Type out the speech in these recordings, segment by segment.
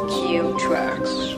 Cue tracks.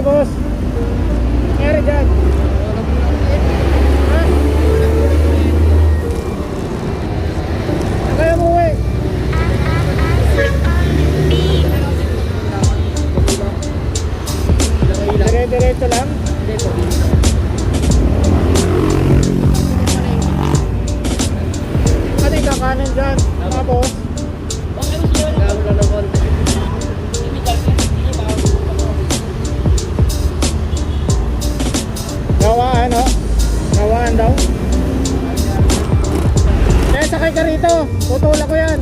boss. Nangyari dyan? Ha? Saan kayo umuwi? Dire-diretso lang? Ano yung kakanin dyan? Tapos? Gawaan, no? Gawaan daw. Eh, sakay ka rito. Tutulak ko yan.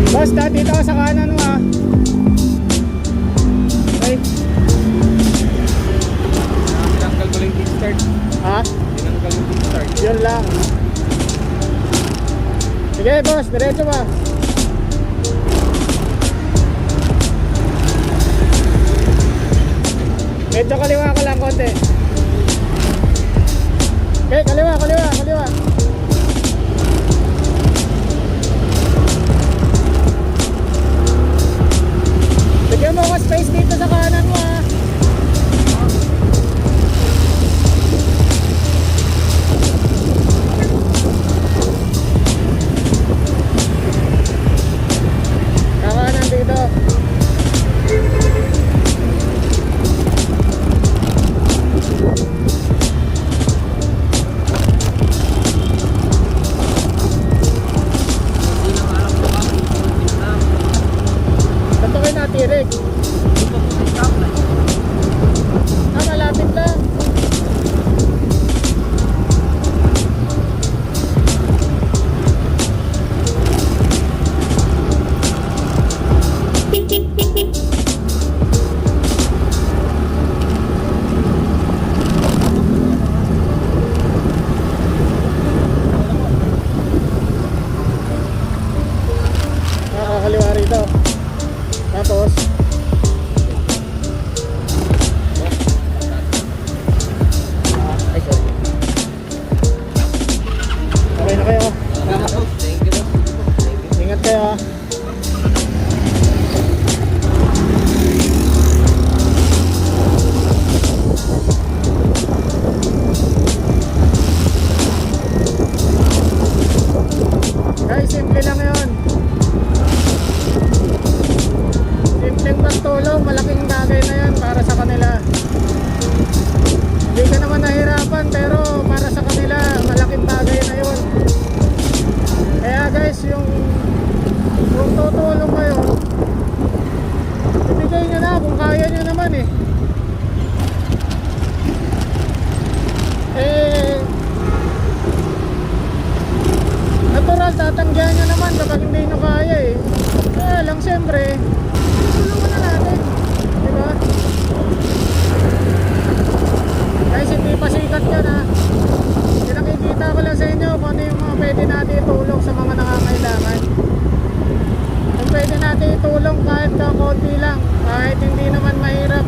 Boss, dito ka sa kanan mo, ha? Okay. Tinanggal ko lang yung kickstart. Ha? Tinanggal yung kickstart. Yun lang. Sige, boss. Diretso ba? Medyo kaliwa ka lang konti. Okay, kaliwa. Bigyan mo ka space dito sa kanan mo, ha. Kakanan dito. Saan ba kayo natirik? Malapit lang. Nakakaliwa rito. Tapos Ay, sorry. okay na kayo. Thank you, boss. Ingat kayo, ha. Guys, simple lang yun. Simpleng pagtulong, malaking bagay na yan para sa kanila. Hindi ka naman nahirapan, pero para sa kanila malaking bagay na yun. Kaya guys, yung tutulong kayo, ibigay nyo na kung kaya nyo naman, eh. Natural, tatanggihan nyo naman kapag hindi nyo kaya, eh. Kaya lang siyempre, tulungan na natin, diba? Guys, hindi pa sikat yan, ha. Pinakikita ko lang sa inyo kung ano yung mga pwede natin itulong sa mga nangangailangan. Kung pwede natin itulong kahit konti lang, kahit hindi naman mahirap,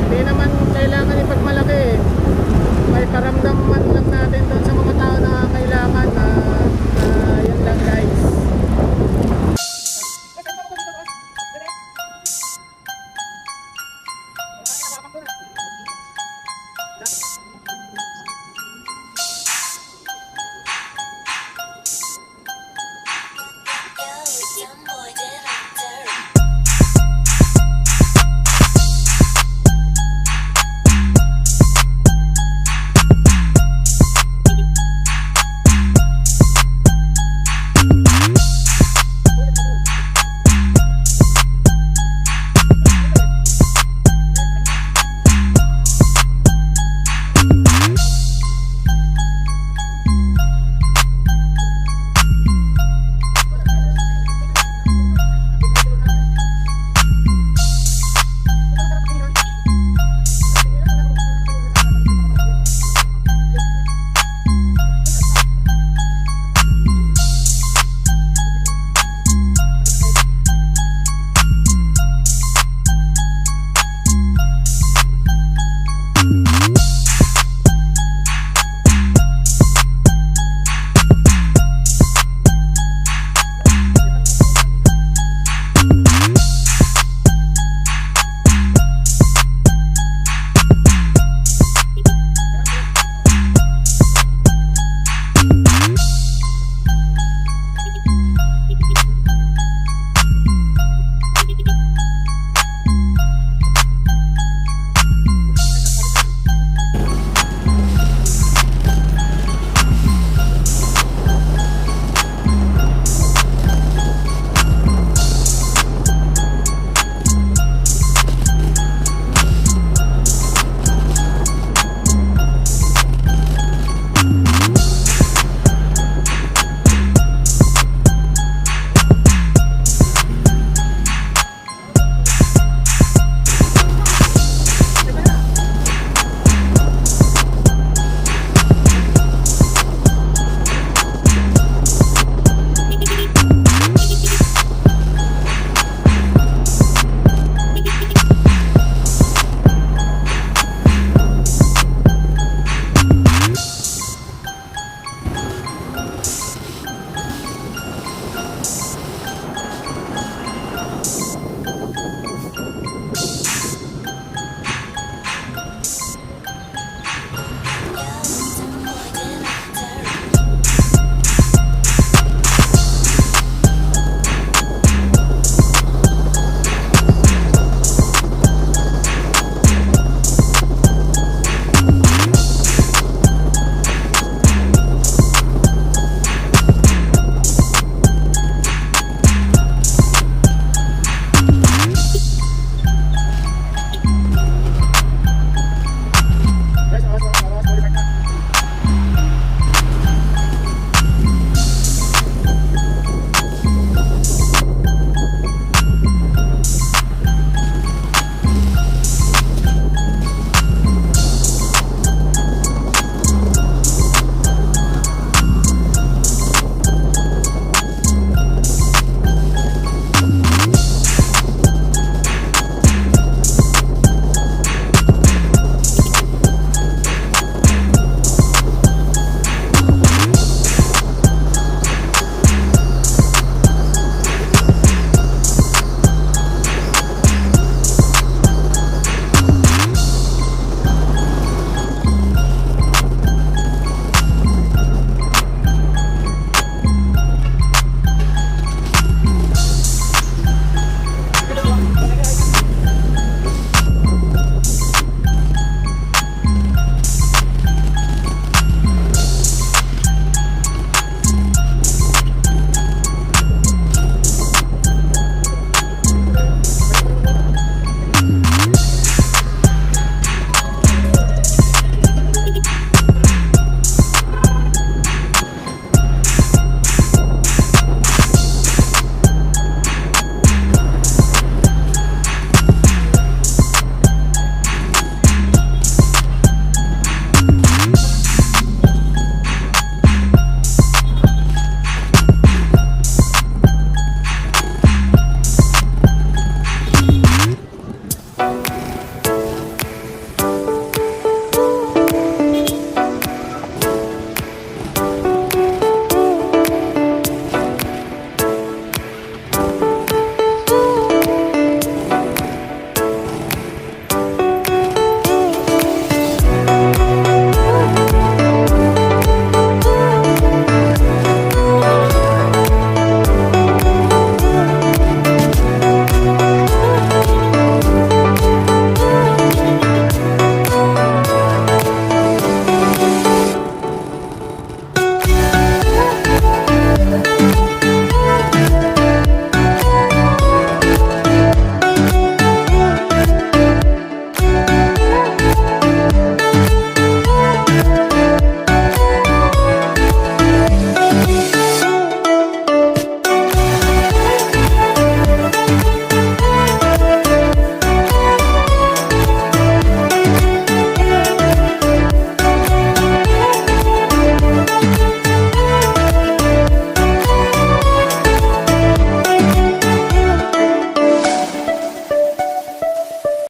hindi naman kailangan ipagmalaki, eh. May karamdaman lang